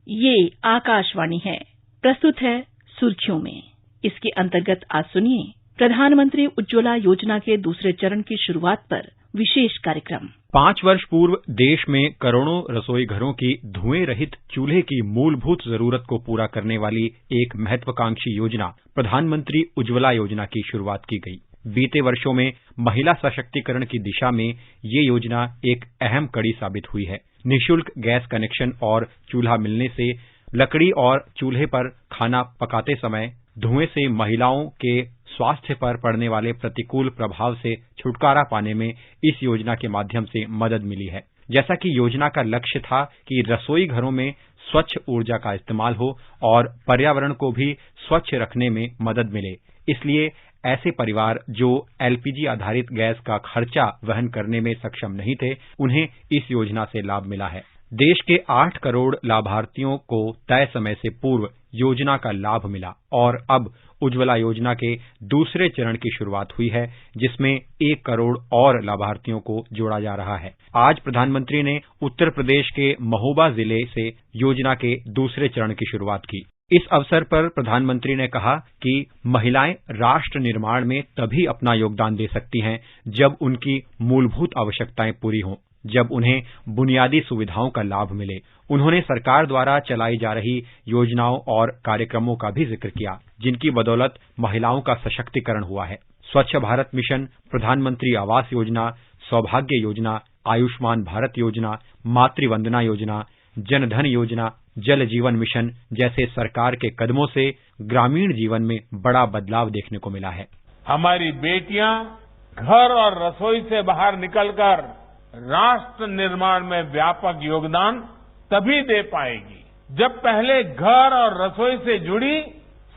ये आकाशवाणी है। प्रस्तुत है सुर्खियों में। इसके अंतर्गत आज सुनिए प्रधानमंत्री उज्ज्वला योजना के दूसरे चरण की शुरुआत पर विशेष कार्यक्रम। 5 वर्ष पूर्व देश में करोड़ों रसोई घरों की धुएं रहित चूल्हे की मूलभूत जरूरत को पूरा करने वाली एक महत्वाकांक्षी योजना प्रधानमंत्री उज्ज्वला योजना की शुरुआत की गई। बीते वर्षों में महिला सशक्तिकरण की दिशा में ये योजना एक अहम कड़ी साबित हुई है। निःशुल्क गैस कनेक्शन और चूल्हा मिलने से लकड़ी और चूल्हे पर खाना पकाते समय धुएं से महिलाओं के स्वास्थ्य पर पड़ने वाले प्रतिकूल प्रभाव से छुटकारा पाने में इस योजना के माध्यम से मदद मिली है। जैसा कि योजना का लक्ष्य था कि रसोई घरों में स्वच्छ ऊर्जा का इस्तेमाल हो और पर्यावरण को भी स्वच्छ रखने में मदद मिले, इसलिए ऐसे परिवार जो एलपीजी आधारित गैस का खर्चा वहन करने में सक्षम नहीं थे, उन्हें इस योजना से लाभ मिला है। देश के 8 करोड़ लाभार्थियों को तय समय से पूर्व योजना का लाभ मिला और अब उज्ज्वला योजना के दूसरे चरण की शुरुआत हुई है, जिसमें 1 करोड़ और लाभार्थियों को जोड़ा जा रहा है। आज प्रधानमंत्री ने उत्तर प्रदेश के महोबा जिले से योजना के दूसरे चरण की शुरुआत की। इस अवसर पर प्रधानमंत्री ने कहा कि महिलाएं राष्ट्र निर्माण में तभी अपना योगदान दे सकती हैं जब उनकी मूलभूत आवश्यकताएं पूरी हों, जब उन्हें बुनियादी सुविधाओं का लाभ मिले। उन्होंने सरकार द्वारा चलाई जा रही योजनाओं और कार्यक्रमों का भी जिक्र किया, जिनकी बदौलत महिलाओं का सशक्तिकरण हुआ है। स्वच्छ भारत मिशन, प्रधानमंत्री आवास योजना, सौभाग्य योजना, आयुष्मान भारत योजना, मातृवंदना योजना, जनधन योजना, जल जीवन मिशन जैसे सरकार के कदमों से ग्रामीण जीवन में बड़ा बदलाव देखने को मिला है। हमारी बेटियां घर और रसोई से बाहर निकलकर राष्ट्र निर्माण में व्यापक योगदान तभी दे पाएगी जब पहले घर और रसोई से जुड़ी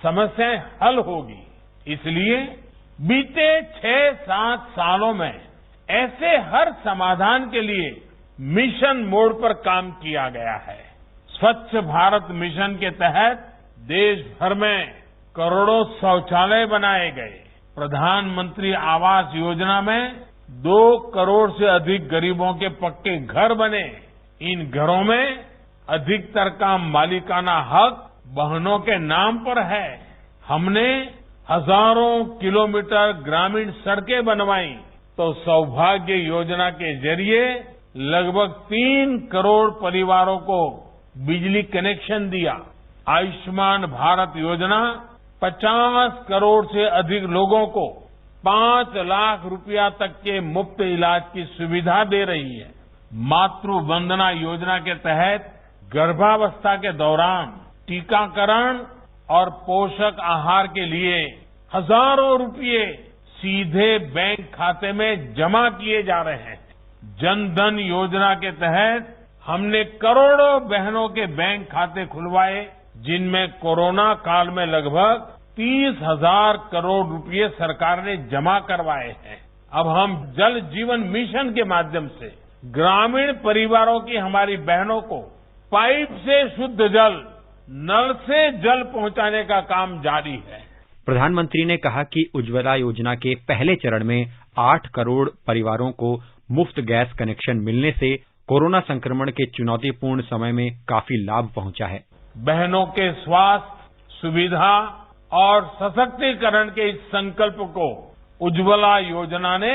समस्याएं हल होगी। इसलिए बीते 6-7 सालों में ऐसे हर समाधान के लिए मिशन मोड पर काम किया गया है। स्वच्छ भारत मिशन के तहत देश भर में करोड़ों शौचालय बनाए गए। प्रधानमंत्री आवास योजना में 2 करोड़ से अधिक गरीबों के पक्के घर बने। इन घरों में अधिकतर का मालिकाना हक बहनों के नाम पर है। हमने हजारों किलोमीटर ग्रामीण सड़कें बनवाई तो सौभाग्य योजना के जरिए लगभग 3 करोड़ परिवारों को बिजली कनेक्शन दिया। आयुष्मान भारत योजना 50 करोड़ से अधिक लोगों को 5 लाख रुपया तक के मुफ्त इलाज की सुविधा दे रही है। मातृवंदना योजना के तहत गर्भावस्था के दौरान टीकाकरण और पोषक आहार के लिए हजारों रुपये सीधे बैंक खाते में जमा किए जा रहे हैं। जनधन योजना के तहत हमने करोड़ों बहनों के बैंक खाते खुलवाए, जिनमें कोरोना काल में लगभग 30,000 करोड़ रुपये सरकार ने जमा करवाए हैं। अब हम जल जीवन मिशन के माध्यम से ग्रामीण परिवारों की हमारी बहनों को पाइप से शुद्ध जल, नल से जल पहुंचाने का काम जारी है। प्रधानमंत्री ने कहा कि उज्ज्वला योजना के पहले चरण में 8 करोड़ परिवारों को मुफ्त गैस कनेक्शन मिलने से कोरोना संक्रमण के चुनौतीपूर्ण समय में काफी लाभ पहुंचा है। बहनों के स्वास्थ्य, सुविधा और सशक्तिकरण के इस संकल्प को उज्ज्वला योजना ने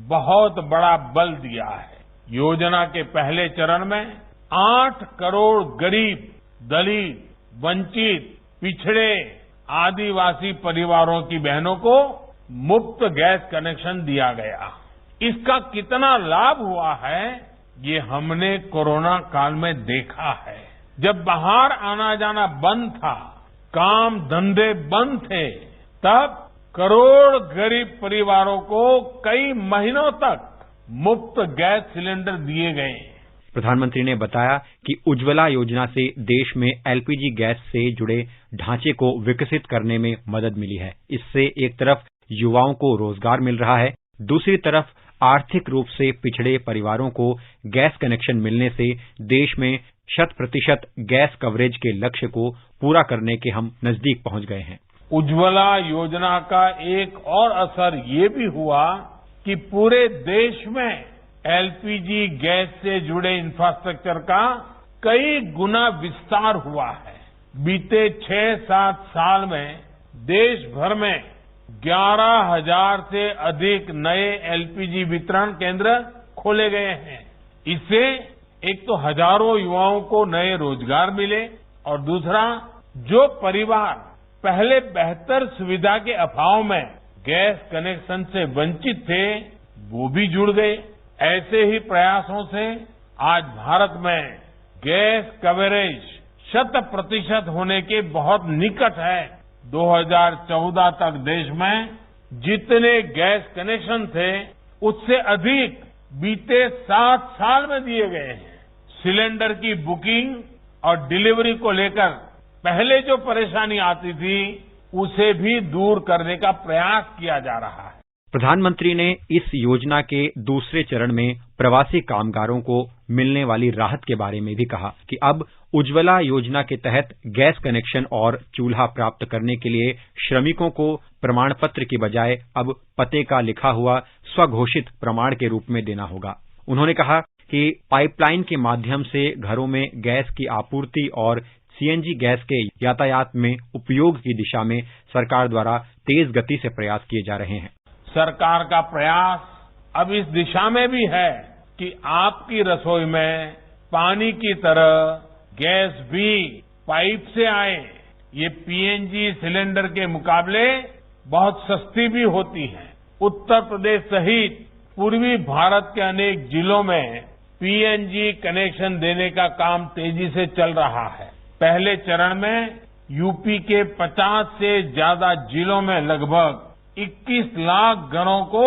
बहुत बड़ा बल दिया है। योजना के पहले चरण में 8 करोड़ गरीब, दलित, वंचित, पिछड़े, आदिवासी परिवारों की बहनों को मुफ्त गैस कनेक्शन दिया गया। इसका कितना लाभ हुआ है ये हमने कोरोना काल में देखा है। जब बाहर आना जाना बंद था, काम धंधे बंद थे, तब करोड़ गरीब परिवारों को कई महीनों तक मुफ्त गैस सिलेंडर दिए गए। प्रधानमंत्री ने बताया कि उज्ज्वला योजना से देश में एलपीजी गैस से जुड़े ढांचे को विकसित करने में मदद मिली है। इससे एक तरफ युवाओं को रोजगार मिल रहा है, दूसरी तरफ आर्थिक रूप से पिछड़े परिवारों को गैस कनेक्शन मिलने से देश में 100% गैस कवरेज के लक्ष्य को पूरा करने के हम नजदीक पहुंच गए हैं। उज्ज्वला योजना का एक और असर ये भी हुआ कि पूरे देश में एलपीजी गैस से जुड़े इंफ्रास्ट्रक्चर का कई गुना विस्तार हुआ है। बीते 6-7 साल में देश भर में 11,000 से अधिक नए एलपीजी वितरण केंद्र खोले गए हैं। इससे एक तो हजारों युवाओं को नए रोजगार मिले और दूसरा, जो परिवार पहले बेहतर सुविधा के अभाव में गैस कनेक्शन से वंचित थे, वो भी जुड़ गए। ऐसे ही प्रयासों से आज भारत में गैस कवरेज 100% होने के बहुत निकट है। 2014 तक देश में जितने गैस कनेक्शन थे, उससे अधिक बीते 7 साल में दिए गए हैं। सिलेंडर की बुकिंग और डिलीवरी को लेकर पहले जो परेशानी आती थी, उसे भी दूर करने का प्रयास किया जा रहा है। प्रधानमंत्री ने इस योजना के दूसरे चरण में प्रवासी कामगारों को मिलने वाली राहत के बारे में भी कहा कि अब उज्ज्वला योजना के तहत गैस कनेक्शन और चूल्हा प्राप्त करने के लिए श्रमिकों को प्रमाण पत्र की बजाय अब पते का लिखा हुआ स्वघोषित प्रमाण के रूप में देना होगा। उन्होंने कहा कि पाइपलाइन के माध्यम से घरों में गैस की आपूर्ति और सीएनजी गैस के यातायात में उपयोग की दिशा में सरकार द्वारा तेज गति से प्रयास किए जा रहे हैं। सरकार का प्रयास अब इस दिशा में भी है कि आपकी रसोई में पानी की तरह गैस भी पाइप से आए। ये पीएनजी सिलेंडर के मुकाबले बहुत सस्ती भी होती है। उत्तर प्रदेश सहित पूर्वी भारत के अनेक जिलों में पीएनजी कनेक्शन देने का काम तेजी से चल रहा है। पहले चरण में यूपी के 50 से ज्यादा जिलों में लगभग 21 लाख घरों को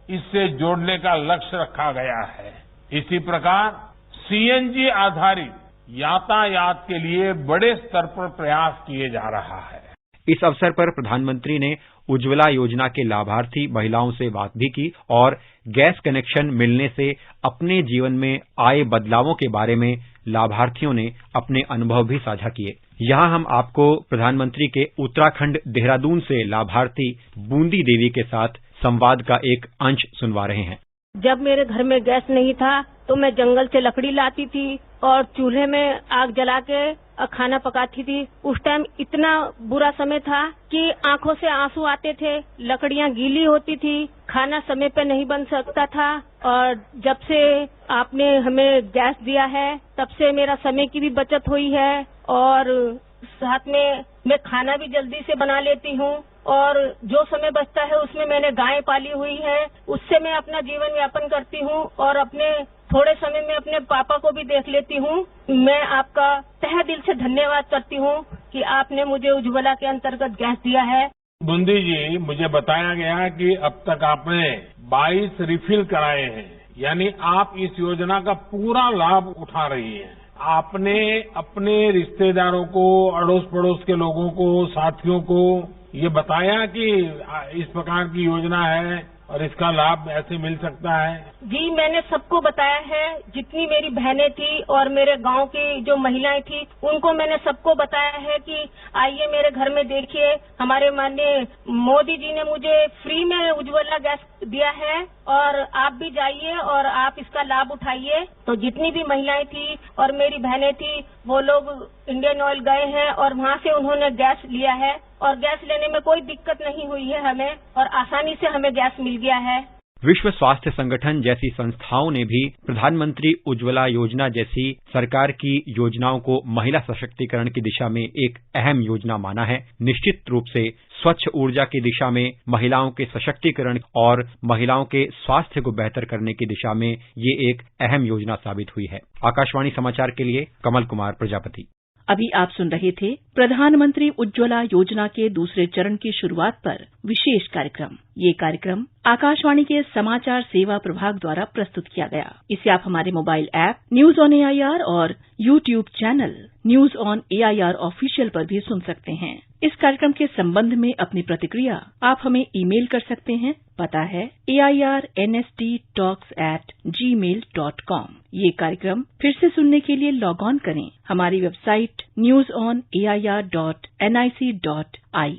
इससे जोड़ने का लक्ष्य रखा गया है। इसी प्रकार सीएनजी आधारित यातायात के लिए बड़े स्तर पर प्रयास किए जा रहा है। इस अवसर पर प्रधानमंत्री ने उज्ज्वला योजना के लाभार्थी महिलाओं से बात भी की और गैस कनेक्शन मिलने से अपने जीवन में आए बदलावों के बारे में लाभार्थियों ने अपने अनुभव भी साझा किए। यहाँ हम आपको प्रधानमंत्री के उत्तराखंड देहरादून से लाभार्थी बूंदी देवी के साथ संवाद का एक अंश सुनवा रहे हैं। जब मेरे घर में गैस नहीं था तो मैं जंगल से लकड़ी लाती थी और चूल्हे में आग जला के खाना पकाती थी। उस टाइम इतना बुरा समय था कि आंखों से आंसू आते थे, लकड़ियां गीली होती थी, खाना समय पे नहीं बन सकता था। और जब से आपने हमें गैस दिया है, तब से मेरा समय की भी बचत हुई है और साथ में मैं खाना भी जल्दी से बना लेती हूँ और जो समय बचता है उसमें मैंने गाय पाली हुई है, उससे मैं अपना जीवन यापन करती हूँ और अपने थोड़े समय में अपने पापा को भी देख लेती हूँ। मैं आपका तहे दिल से धन्यवाद करती हूँ कि आपने मुझे उज्ज्वला के अंतर्गत गैस दिया है। बूंदी जी, मुझे बताया गया कि अब तक आपने 22 रिफिल कराए हैं, यानी आप इस योजना का पूरा लाभ उठा रही हैं। आपने अपने रिश्तेदारों को, अड़ोस पड़ोस के लोगों को, साथियों को ये बताया कि इस प्रकार की योजना है और इसका लाभ ऐसे मिल सकता है? जी, मैंने सबको बताया है। जितनी मेरी बहनें थी और मेरे गांव की जो महिलाएं थी, उनको मैंने सबको बताया है कि आइए मेरे घर में देखिए, हमारे माननीय मोदी जी ने मुझे फ्री में उज्ज्वला गैस दिया है और आप भी जाइए और आप इसका लाभ उठाइए। तो जितनी भी महिलाएं थी और मेरी बहनें थी, वो लोग इंडियन ऑयल गए हैं और वहां से उन्होंने गैस लिया है और गैस लेने में कोई दिक्कत नहीं हुई है हमें और आसानी से हमें गैस मिल गया है। विश्व स्वास्थ्य संगठन जैसी संस्थाओं ने भी प्रधानमंत्री उज्ज्वला योजना जैसी सरकार की योजनाओं को महिला सशक्तिकरण की दिशा में एक अहम योजना माना है। निश्चित रूप से स्वच्छ ऊर्जा की दिशा में महिलाओं के सशक्तिकरण और महिलाओं के स्वास्थ्य को बेहतर करने की दिशा में ये एक अहम योजना साबित हुई है। आकाशवाणी समाचार के लिए कमल कुमार प्रजापति। अभी आप सुन रहे थे प्रधानमंत्री उज्ज्वला योजना के दूसरे चरण की शुरुआत पर विशेष कार्यक्रम। ये कार्यक्रम आकाशवाणी के समाचार सेवा प्रभाग द्वारा प्रस्तुत किया गया। इसे आप हमारे mobile app news on AIR और YouTube channel news on AIR official पर भी सुन सकते हैं। इस कार्यक्रम के संबंध में अपनी प्रतिक्रिया आप हमें ईमेल कर सकते हैं। पता है airnsttalks@gmail.com। ये कार्यक्रम फिर से सुनने के लिए लॉग ऑन करें हमारी वेबसाइट newsonair.nic.in